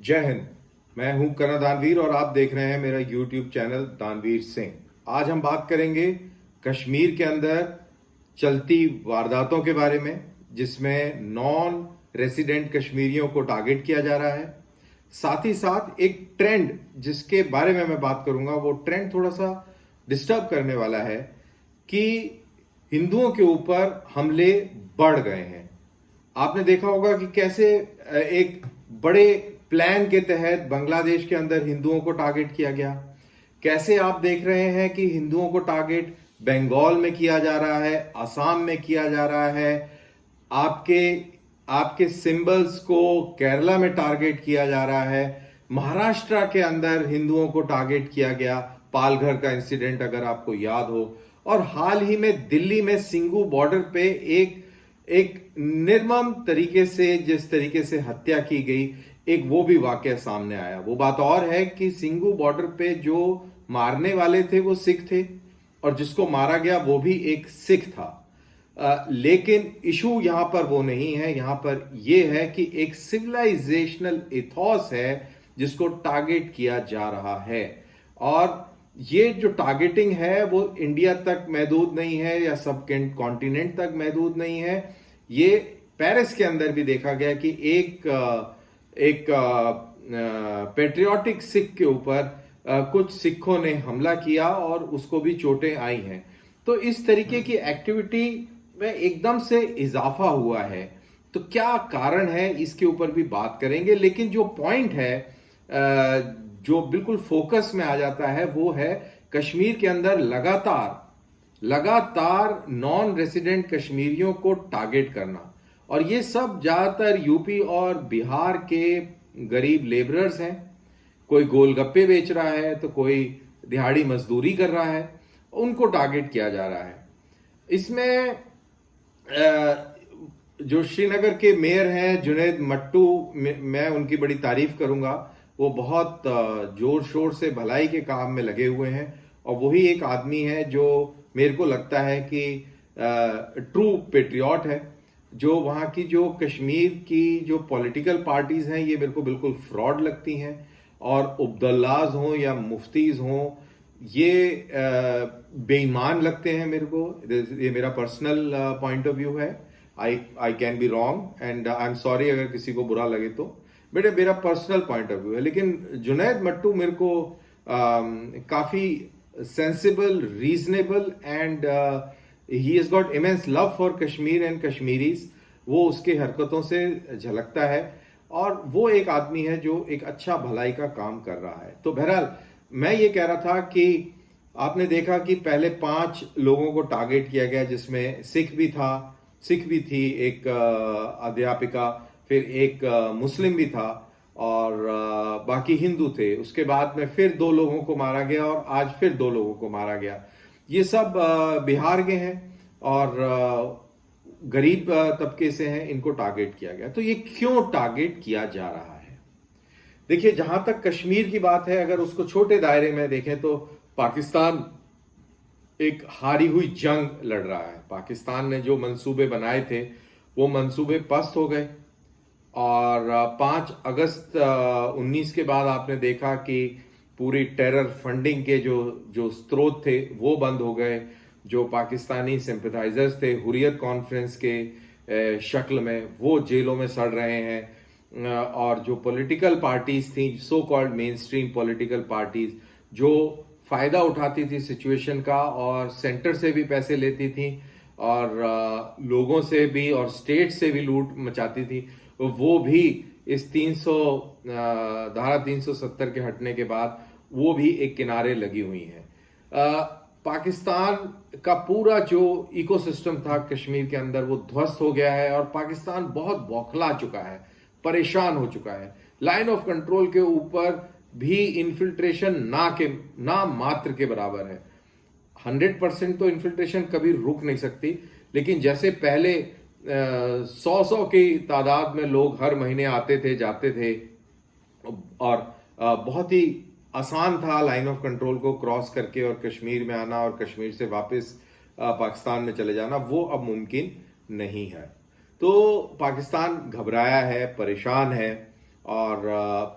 जय हिंद। मैं हूं करण दानवीर और आप देख रहे हैं मेरा यूट्यूब चैनल दानवीर सिंह। आज हम बात करेंगे कश्मीर के अंदर चलती वारदातों के बारे में, जिसमें नॉन रेसिडेंट कश्मीरियों को टारगेट किया जा रहा है। साथ ही साथ एक ट्रेंड जिसके बारे में मैं बात करूंगा, वो ट्रेंड थोड़ा सा डिस्टर्ब करने वाला है कि हिंदुओं के ऊपर हमले बढ़ गए हैं। आपने देखा होगा कि कैसे एक बड़े प्लान के तहत बांग्लादेश के अंदर हिंदुओं को टारगेट किया गया। कैसे आप देख रहे हैं कि हिंदुओं को टारगेट बंगाल में किया जा रहा है, असम में किया जा रहा है, आपके आपके सिंबल्स को केरला में टारगेट किया जा रहा है, महाराष्ट्र के अंदर हिंदुओं को टारगेट किया गया, पालघर का इंसिडेंट अगर आपको याद हो, और हाल ही में दिल्ली में सिंगू बॉर्डर पे एक निर्मम तरीके से जिस तरीके से हत्या की गई, एक वो भी वाकया सामने आया। वो बात और है कि सिंगू बॉर्डर पे जो मारने वाले थे वो सिख थे और जिसको मारा गया वो भी एक सिख था। लेकिन इशू यहां पर वो नहीं है, यहां पर ये है कि एक सिविलाइजेशनल इथॉस है जिसको टारगेट किया जा रहा है। और ये जो टारगेटिंग है वो इंडिया तक महदूद नहीं है या सब कॉन्टिनेंट तक महदूद नहीं है। ये पेरिस के अंदर भी देखा गया कि एक पेट्रियाटिक सिख के ऊपर कुछ सिखों ने हमला किया और उसको भी चोटें आई हैं। तो इस तरीके की एक्टिविटी में एकदम से इजाफा हुआ है। तो क्या कारण है, इसके ऊपर भी बात करेंगे। लेकिन जो पॉइंट है जो बिल्कुल फोकस में आ जाता है वो है कश्मीर के अंदर लगातार नॉन रेसिडेंट कश्मीरियों को टारगेट करना। और ये सब ज्यादातर यूपी और बिहार के गरीब लेबरर्स हैं। कोई गोलगप्पे बेच रहा है तो कोई दिहाड़ी मजदूरी कर रहा है, उनको टारगेट किया जा रहा है। इसमें जो श्रीनगर के मेयर हैं जुनैद मट्टू, मैं उनकी बड़ी तारीफ करूंगा। वो बहुत जोर शोर से भलाई के काम में लगे हुए हैं और वही एक आदमी है जो मेरे को लगता है कि ट्रू पेट्रियट है। जो वहां की जो कश्मीर की जो पॉलिटिकल पार्टीज हैं ये मेरे को बिल्कुल फ्रॉड लगती हैं, और उब्दुल्लाज हों या मुफ्तीज हों ये बेईमान लगते हैं मेरे को। ये मेरा पर्सनल पॉइंट ऑफ व्यू है। I can be wrong and I am sorry अगर किसी को बुरा लगे तो, बेटे मेरा पर्सनल पॉइंट ऑफ व्यू है। लेकिन जुनैद मट्टू मेरे को काफी sensible, reasonable and he has got immense love for Kashmir and Kashmiris, वो उसके हरकतों से झलकता है। और वो एक आदमी है जो एक अच्छा भलाई का काम कर रहा है। तो बहरहाल मैं ये कह रहा था कि आपने देखा कि पहले 5 लोगों को टारगेट किया गया, जिसमें सिख भी थी, एक अध्यापिका, फिर एक मुस्लिम भी था और बाकी हिंदू थे। उसके बाद में फिर 2 लोगों को मारा गया और आज फिर 2 लोगों को मारा गया। ये सब बिहार के हैं और गरीब तबके से हैं, इनको टारगेट किया गया। तो ये क्यों टारगेट किया जा रहा है? देखिए, जहां तक कश्मीर की बात है, अगर उसको छोटे दायरे में देखें तो पाकिस्तान एक हारी हुई जंग लड़ रहा है। पाकिस्तान ने जो मंसूबे बनाए थे वो मंसूबे पस्त हो गए और 5 अगस्त 19 के बाद आपने देखा कि पूरी टेरर फंडिंग के जो स्रोत थे वो बंद हो गए। जो पाकिस्तानी सिंपैथाइजर्स थे हुर्रियत कॉन्फ्रेंस के शक्ल में, वो जेलों में सड़ रहे हैं। और जो पॉलिटिकल पार्टीज थी, so called main stream political parties, जो फायदा उठाती थी सिचुएशन का और सेंटर से भी पैसे लेती थी और लोगों से भी और स्टेट से भी लूट मचाती थी, वो भी इस धारा 370 के हटने के बाद वो भी एक किनारे लगी हुई है। पाकिस्तान का पूरा जो इकोसिस्टम था कश्मीर के अंदर वो ध्वस्त हो गया है और पाकिस्तान बहुत बौखला चुका है, परेशान हो चुका है। लाइन ऑफ कंट्रोल के ऊपर भी इन्फिल्ट्रेशन ना मात्र के बराबर है। 100% तो इन्फिल्ट्रेशन कभी रुक नहीं सकती, लेकिन जैसे पहले 100 की तादाद में लोग हर महीने आते थे, जाते थे और बहुत ही आसान था लाइन ऑफ कंट्रोल को क्रॉस करके और कश्मीर में आना और कश्मीर से वापस पाकिस्तान में चले जाना, वो अब मुमकिन नहीं है। तो पाकिस्तान घबराया है, परेशान है और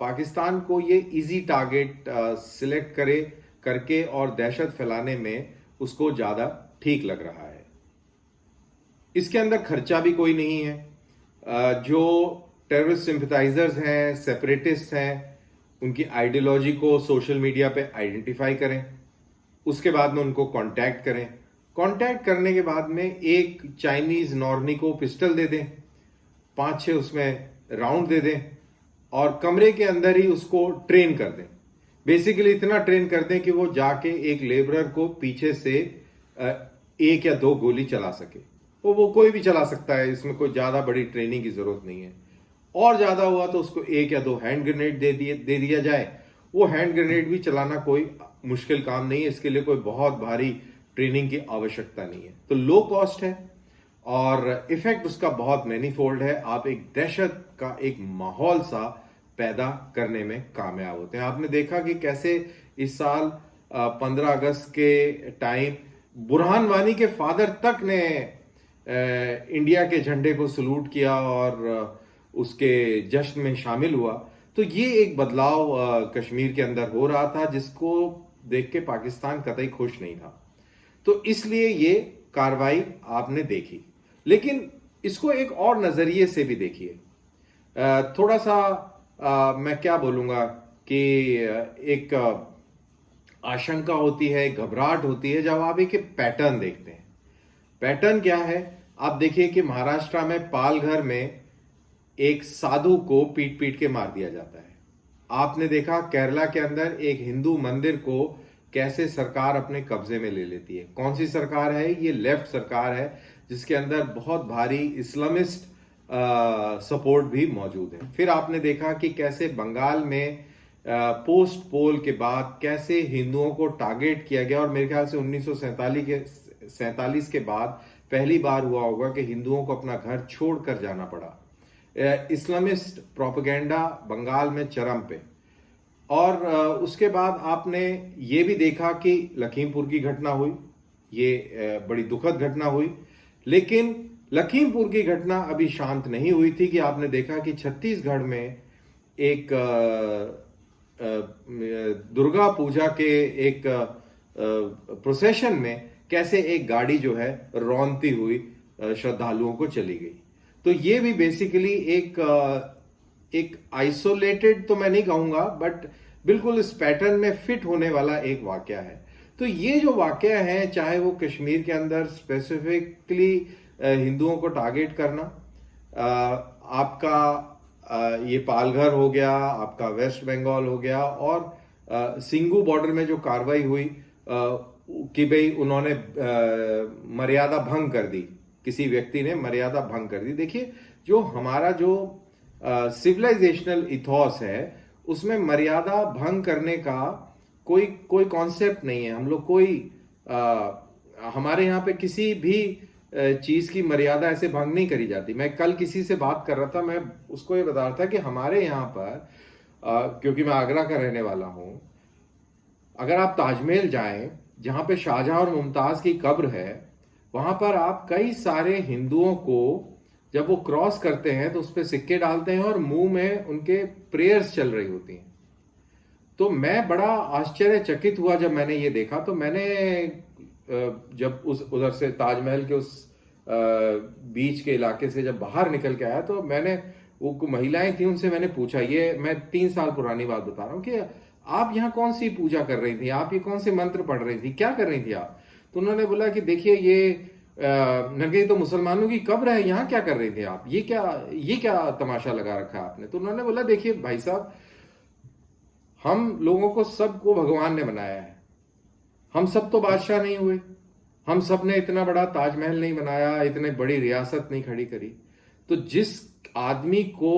पाकिस्तान को ये इजी टारगेट सिलेक्ट करके और दहशत फैलाने में उसको ज्यादा ठीक लग रहा है। इसके अंदर खर्चा भी कोई नहीं है। जो टेररिस्ट सिंपथाइजर्स हैं, सेपरेटिस्ट हैं, उनकी आइडियोलॉजी को सोशल मीडिया पे आइडेंटिफाई करें, उसके बाद में उनको कांटेक्ट करें। कांटेक्ट करने के बाद में एक चाइनीज नॉर्नी को पिस्टल दे दें, 5-6 उसमें राउंड दे दें और कमरे के अंदर ही उसको ट्रेन कर दें। बेसिकली इतना ट्रेन कर दें कि वो जाके एक लेबरर को पीछे से 1 या 2 गोली चला सके। वो कोई भी चला सकता है, इसमें कोई ज्यादा बड़ी ट्रेनिंग की जरूरत नहीं है। और ज्यादा हुआ तो उसको 1 या 2 हैंड ग्रेनेड दे दिया जाए। वो हैंड ग्रेनेड भी चलाना कोई मुश्किल काम नहीं है, इसके लिए कोई बहुत भारी ट्रेनिंग की आवश्यकता नहीं है। तो लो कॉस्ट है और इफेक्ट उसका बहुत मैनीफोल्ड है। आप एक दहशत का एक माहौल सा पैदा करने में कामयाब होते हैं। आपने देखा कि कैसे इस साल 15 अगस्त के टाइम बुरहान वानी के फादर तक ने इंडिया के झंडे को सलूट किया और उसके जश्न में शामिल हुआ। तो ये एक बदलाव कश्मीर के अंदर हो रहा था जिसको देख के पाकिस्तान कतई खुश नहीं था। तो इसलिए ये कार्रवाई आपने देखी, लेकिन इसको एक और नजरिए से भी देखिए। थोड़ा सा मैं क्या बोलूंगा कि एक आशंका होती है, घबराहट होती है जब आप एक पैटर्न देखते हैं। पैटर्न क्या है? आप देखिए कि महाराष्ट्र में पालघर में एक साधु को पीट पीट के मार दिया जाता है। आपने देखा केरला के अंदर एक हिंदू मंदिर को कैसे सरकार अपने कब्जे में ले लेती है। कौन सी सरकार है? ये लेफ्ट सरकार है जिसके अंदर बहुत भारी इस्लामिस्ट सपोर्ट भी मौजूद है। फिर आपने देखा कि कैसे बंगाल में पोस्ट पोल के बाद कैसे हिंदुओं को टारगेट किया गया और मेरे ख्याल से 1947 के बाद पहली बार हुआ होगा कि हिंदुओं को अपना घर छोड़कर जाना पड़ा। इस्लामिस्ट प्रोपेगेंडा बंगाल में चरम पे। और उसके बाद आपने ये भी देखा कि लखीमपुर की घटना हुई, ये बड़ी दुखद घटना हुई। लेकिन लखीमपुर की घटना अभी शांत नहीं हुई थी कि आपने देखा कि छत्तीसगढ़ में एक दुर्गा पूजा के एक प्रोसेशन में कैसे एक गाड़ी जो है रौंदती हुई श्रद्धालुओं को चली गई। तो ये भी बेसिकली एक आइसोलेटेड तो मैं नहीं कहूंगा, बट बिल्कुल इस पैटर्न में फिट होने वाला एक वाकया है। तो ये जो वाकया है, चाहे वो कश्मीर के अंदर स्पेसिफिकली हिंदुओं को टारगेट करना, आपका ये पालघर हो गया, आपका वेस्ट बंगाल हो गया, और सिंगू बॉर्डर में जो कार्रवाई हुई कि भाई उन्होंने मर्यादा भंग कर दी, किसी व्यक्ति ने मर्यादा भंग कर दी। देखिए, जो हमारा जो सिविलाइजेशनल इथॉस है उसमें मर्यादा भंग करने का कोई कॉन्सेप्ट नहीं है। हम लोग हमारे यहाँ पे किसी भी चीज की मर्यादा ऐसे भंग नहीं करी जाती। मैं कल किसी से बात कर रहा था, मैं उसको ये बता रहा था कि हमारे यहाँ पर क्योंकि मैं आगरा का रहने वाला हूं, अगर आप ताजमहल जाएं जहां पे शाहजहां और मुमताज की कब्र है, वहां पर आप कई सारे हिंदुओं को जब वो क्रॉस करते हैं तो उस पर सिक्के डालते हैं और मुंह में उनके प्रेयर्स चल रही होती हैं। तो मैं बड़ा आश्चर्यचकित हुआ जब मैंने ये देखा। तो मैंने जब उधर से ताजमहल के उस बीच के इलाके से जब बाहर निकल के आया तो मैंने, वो महिलाएं थी, उनसे मैंने पूछा, ये मैं 3 साल पुरानी बात बता रहा हूँ, कि आप यहाँ कौन सी पूजा कर रही थी, आप ये कौन से मंत्र पढ़ रही थी, क्या कर रही थी आप? तो उन्होंने बोला कि देखिए ये नगे तो मुसलमानों की कब्र है, यहाँ क्या कर रहे थे आप, ये क्या तमाशा लगा रखा है आपने? तो उन्होंने बोला देखिए भाई साहब, हम लोगों को सबको भगवान ने बनाया है, हम सब तो बादशाह नहीं हुए, हम सब ने इतना बड़ा ताजमहल नहीं बनाया, इतने बड़ी रियासत नहीं खड़ी करी। तो जिस आदमी को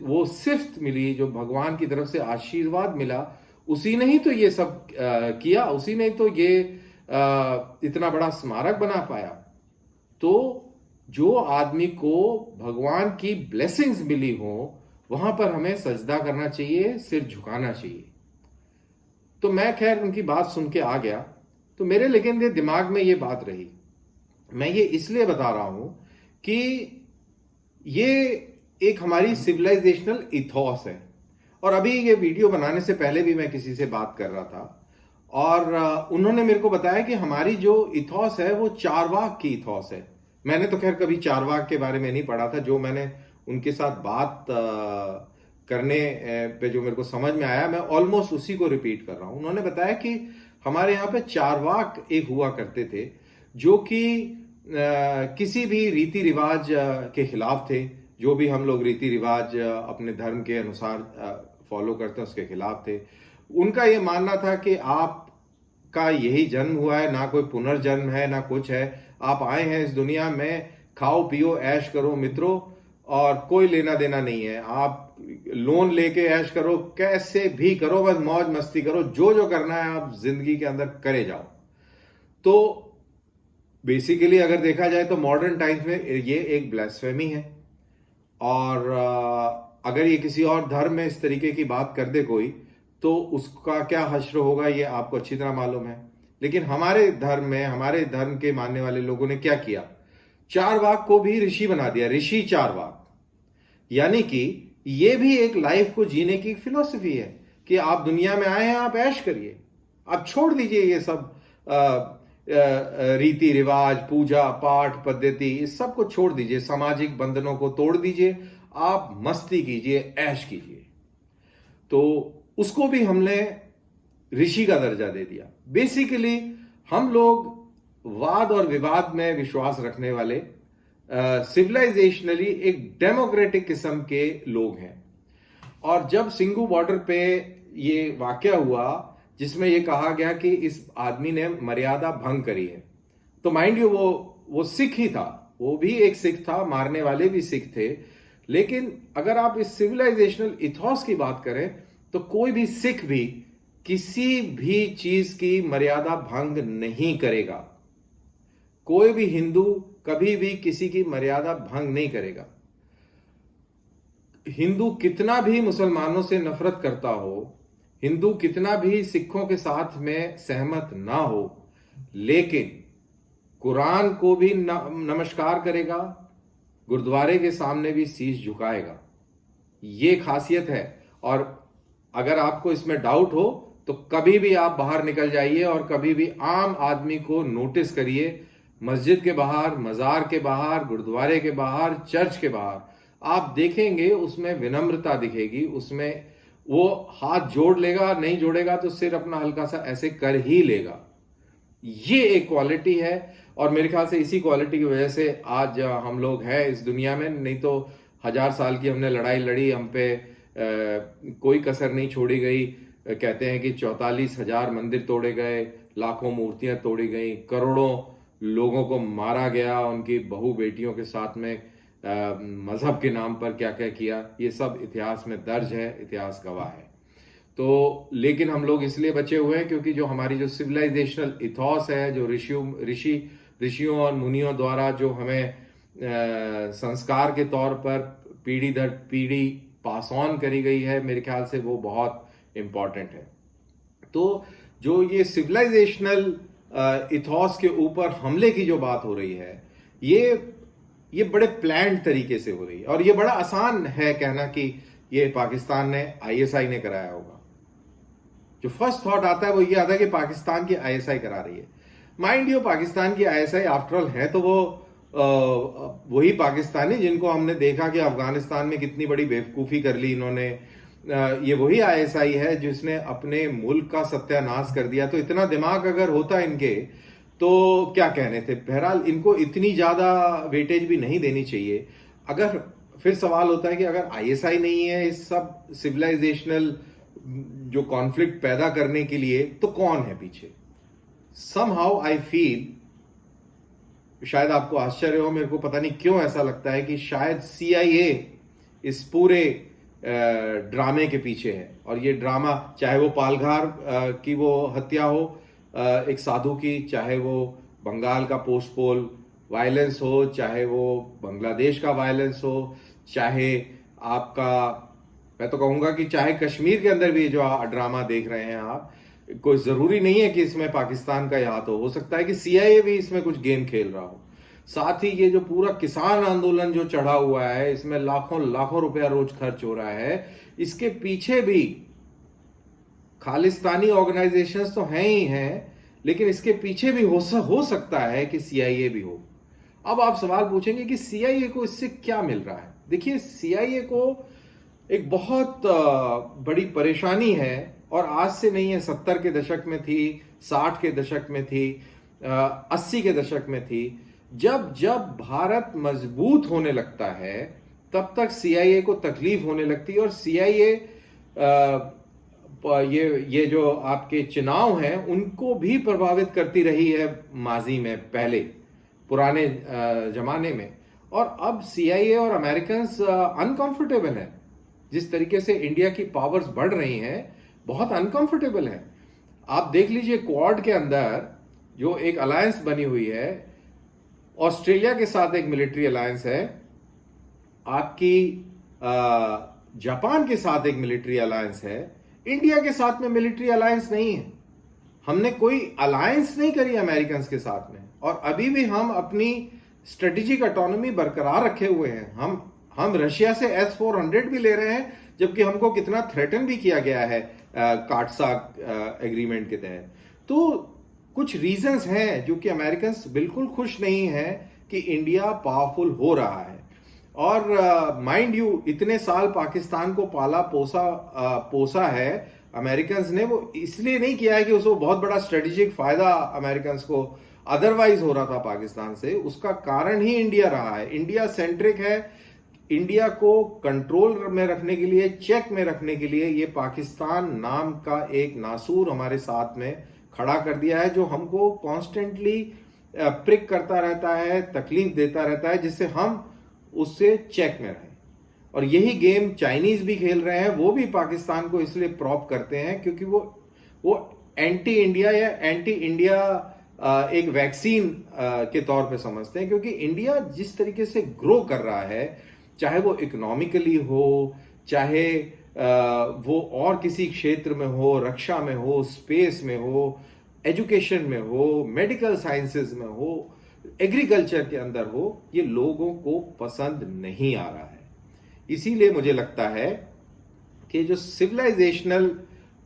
वो सिफ्त मिली, जो भगवान की तरफ से आशीर्वाद मिला, उसी ने ही तो ये सब किया, उसी ने तो ये इतना बड़ा स्मारक बना पाया। तो जो आदमी को भगवान की ब्लेसिंग्स मिली हो, वहां पर हमें सजदा करना चाहिए, सिर झुकाना चाहिए। तो मैं खैर उनकी बात सुन के आ गया। तो मेरे लेकिन ये दिमाग में ये बात रही। मैं ये इसलिए बता रहा हूं कि ये एक हमारी सिविलाइजेशनल इथॉस है। और अभी ये वीडियो बनाने से पहले भी मैं किसी से बात कर रहा था और उन्होंने मेरे को बताया कि हमारी जो इथॉस है वो चारवाक की इथॉस है। मैंने तो खैर कभी चारवाक के बारे में नहीं पढ़ा था, जो मैंने उनके साथ बात करने पे जो मेरे को समझ में आया, मैं ऑलमोस्ट उसी को रिपीट कर रहा हूं। उन्होंने बताया कि हमारे यहाँ पे चारवाक एक हुआ करते थे जो कि किसी भी रीति रिवाज के खिलाफ थे। जो भी हम लोग रीति रिवाज अपने धर्म के अनुसार फॉलो करते हैं उसके खिलाफ थे। उनका ये मानना था कि आपका यही जन्म हुआ है, ना कोई पुनर्जन्म है ना कुछ है। आप आए हैं इस दुनिया में, खाओ पियो ऐश करो मित्रों, और कोई लेना देना नहीं है। आप लोन लेके ऐश करो, कैसे भी करो, बस मौज मस्ती करो, जो जो करना है आप जिंदगी के अंदर करे जाओ। तो बेसिकली अगर देखा जाए तो मॉडर्न टाइम्स में ये एक ब्लास्फेमी है। और अगर ये किसी और धर्म में इस तरीके की बात कर दे कोई, तो उसका क्या हश्र होगा ये आपको अच्छी तरह मालूम है। लेकिन हमारे धर्म में, हमारे धर्म के मानने वाले लोगों ने क्या किया, चारवाक को भी ऋषि बना दिया, ऋषि चारवाक। यानी कि ये भी एक लाइफ को जीने की फिलॉसफी है कि आप दुनिया में आए हैं, आप ऐश करिए, आप छोड़ दीजिए ये सब रीति रिवाज, पूजा पाठ पद्धति, इस सब को छोड़ दीजिए, सामाजिक बंधनों को तोड़ दीजिए, आप मस्ती कीजिए, ऐश कीजिए। तो उसको भी हमने ऋषि का दर्जा दे दिया। बेसिकली हम लोग वाद और विवाद में विश्वास रखने वाले सिविलाइजेशनली एक डेमोक्रेटिक किस्म के लोग हैं। और जब सिंघू बॉर्डर पे ये वाकया हुआ जिसमें ये कहा गया कि इस आदमी ने मर्यादा भंग करी है, तो माइंड यू वो सिख ही था, वो भी एक सिख था, मारने वाले भी सिख थे। लेकिन अगर आप इस सिविलाइजेशनल इथॉस की बात करें तो कोई भी सिख भी किसी भी चीज की मर्यादा भंग नहीं करेगा। कोई भी हिंदू कभी भी किसी की मर्यादा भंग नहीं करेगा। हिंदू कितना भी मुसलमानों से नफरत करता हो, हिंदू कितना भी सिखों के साथ में सहमत ना हो, लेकिन कुरान को भी नमस्कार करेगा, गुरुद्वारे के सामने भी शीश झुकाएगा। ये खासियत है। और अगर आपको इसमें डाउट हो तो कभी भी आप बाहर निकल जाइए और कभी भी आम आदमी को नोटिस करिए, मस्जिद के बाहर, मजार के बाहर, गुरुद्वारे के बाहर, चर्च के बाहर, आप देखेंगे उसमें विनम्रता दिखेगी। उसमें वो हाथ जोड़ लेगा, नहीं जोड़ेगा तो सिर अपना हल्का सा ऐसे कर ही लेगा। ये एक क्वालिटी है और मेरे ख्याल से इसी क्वालिटी की वजह से आज हम लोग हैं इस दुनिया में। नहीं तो 1000 साल की हमने लड़ाई लड़ी, हम पे कोई कसर नहीं छोड़ी गई। कहते हैं कि 44,000 मंदिर तोड़े गए, लाखों मूर्तियां तोड़ी गई, करोड़ों लोगों को मारा गया, उनकी बहू बेटियों के साथ में मजहब के नाम पर क्या क्या किया, ये सब इतिहास में दर्ज है, इतिहास गवाह है। तो लेकिन हम लोग इसलिए बचे हुए हैं क्योंकि जो हमारी जो सिविलाइजेशनल इथॉस है, जो ऋषियों और मुनियों द्वारा जो हमें संस्कार के तौर पर पीढ़ी दर पीढ़ी पास ऑन करी गई है, मेरे ख्याल से वो बहुत इंपॉर्टेंट है। तो जो ये सिविलाइजेशनल इथॉस के ऊपर हमले की जो बात हो रही है, ये बड़े प्लान्ड तरीके से हो रही है। और ये बड़ा आसान है कहना कि ये पाकिस्तान ने, आईएसआई ने कराया होगा। जो फर्स्ट थॉट आता है वो ये आता है कि पाकिस्तान की आईएसआई करा रही है। माइंड यू, पाकिस्तान की आईएसआई आफ्टर ऑल है तो वो वही पाकिस्तानी जिनको हमने देखा कि अफगानिस्तान में कितनी बड़ी बेवकूफी कर ली इन्होंने। ये वही आईएसआई है जिसने अपने मुल्क का सत्यानाश कर दिया। तो इतना दिमाग अगर होता इनके तो क्या कहने थे। बहरहाल इनको इतनी ज्यादा वेटेज भी नहीं देनी चाहिए। अगर फिर सवाल होता है कि अगर आईएसआई नहीं है इस सब सिविलाइजेशनल जो कॉन्फ्लिक्ट पैदा करने के लिए, तो कौन है पीछे। समहाउ आई फील, शायद आपको आश्चर्य हो, मेरे को पता नहीं क्यों ऐसा लगता है कि शायद सीआईए इस पूरे ड्रामे के पीछे है। और ये ड्रामा, चाहे वो पालघर की वो हत्या हो एक साधु की, चाहे वो बंगाल का पोस्ट पोल वायलेंस हो, चाहे वो बांग्लादेश का वायलेंस हो, चाहे आपका, मैं तो कहूंगा कि चाहे कश्मीर के अंदर भी जो ड्रामा देख रहे हैं आप, कोई जरूरी नहीं है कि इसमें पाकिस्तान का हाथ हो सकता है कि सीआईए भी इसमें कुछ गेम खेल रहा हो। साथ ही ये जो पूरा किसान आंदोलन जो चढ़ा हुआ है, इसमें लाखों लाखों रुपया रोज खर्च हो रहा है, इसके पीछे भी खालिस्तानी ऑर्गेनाइजेशंस तो हैं ही हैं, लेकिन इसके पीछे भी हो सकता है कि सीआईए भी हो। अब आप सवाल पूछेंगे कि सीआईए को इससे क्या मिल रहा है। देखिए, सीआईए को एक बहुत बड़ी परेशानी है, और आज से नहीं है, 70 के दशक में थी, 60 के दशक में थी, 80 के दशक में थी। जब जब भारत मजबूत होने लगता है तब तक सीआईए को तकलीफ होने लगती है, और सीआईए ये जो आपके चुनाव हैं उनको भी प्रभावित करती रही है माजी में, पहले पुराने जमाने में। और अब सीआईए और अमेरिकन अनकंफर्टेबल है, जिस तरीके से इंडिया की पावर्स बढ़ रही हैं, बहुत अनकंफर्टेबल है। आप देख लीजिए, क्वाड के अंदर जो एक अलायंस बनी हुई है, ऑस्ट्रेलिया के साथ एक मिलिट्री अलायंस है, आपकी जापान के साथ एक मिलिट्री अलायंस है, इंडिया के साथ में मिलिट्री अलायंस नहीं है। हमने कोई अलायंस नहीं करी अमेरिकन के साथ में, और अभी भी हम अपनी स्ट्रेटेजिक ऑटोनॉमी बरकरार रखे हुए हैं। हम रशिया से S-400 भी ले रहे हैं, जबकि हमको कितना थ्रेटन भी किया गया है काटसा एग्रीमेंट के तहत। तो कुछ रीजंस हैं जो कि अमेरिकन बिल्कुल खुश नहीं है कि इंडिया पावरफुल हो रहा है। और माइंड यू, इतने साल पाकिस्तान को पाला पोसा है अमेरिकन ने, वो इसलिए नहीं किया है कि उसको बहुत बड़ा स्ट्रेटेजिक फायदा अमेरिकन को अदरवाइज हो रहा था पाकिस्तान से। उसका कारण ही इंडिया रहा है। इंडिया सेंट्रिक है। इंडिया को कंट्रोल में रखने के लिए, चेक में रखने के लिए, ये पाकिस्तान नाम का एक नासूर हमारे साथ में खड़ा कर दिया है, जो हमको कॉन्स्टेंटली प्रिक करता रहता है, तकलीफ देता रहता है, जिससे हम उससे चेक में रहें। और यही गेम चाइनीज भी खेल रहे हैं। वो भी पाकिस्तान को इसलिए प्रॉप करते हैं क्योंकि वो एंटी इंडिया या एंटी इंडिया एक वैक्सीन के तौर पे समझते हैं। क्योंकि इंडिया जिस तरीके से ग्रो कर रहा है, चाहे वो इकोनॉमिकली हो, चाहे वो और किसी क्षेत्र में हो, रक्षा में हो, स्पेस में हो, एजुकेशन में हो, मेडिकल साइंसेज में हो, एग्रीकल्चर के अंदर हो, ये लोगों को पसंद नहीं आ रहा है। इसीलिए मुझे लगता है कि जो सिविलाइजेशनल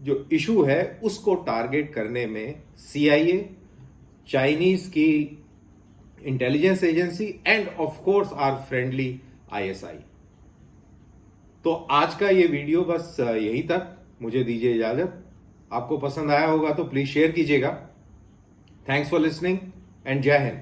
जो इशू है उसको टारगेट करने में सीआईए, चाइनीज की intelligence agency and of course our friendly ISI. तो आज का ये वीडियो बस यहीं तक। मुझे दीजिए इजाजत। आपको पसंद आया होगा तो प्लीज शेयर कीजिएगा। थैंक्स फॉर लिसनिंग एंड जय हिंद।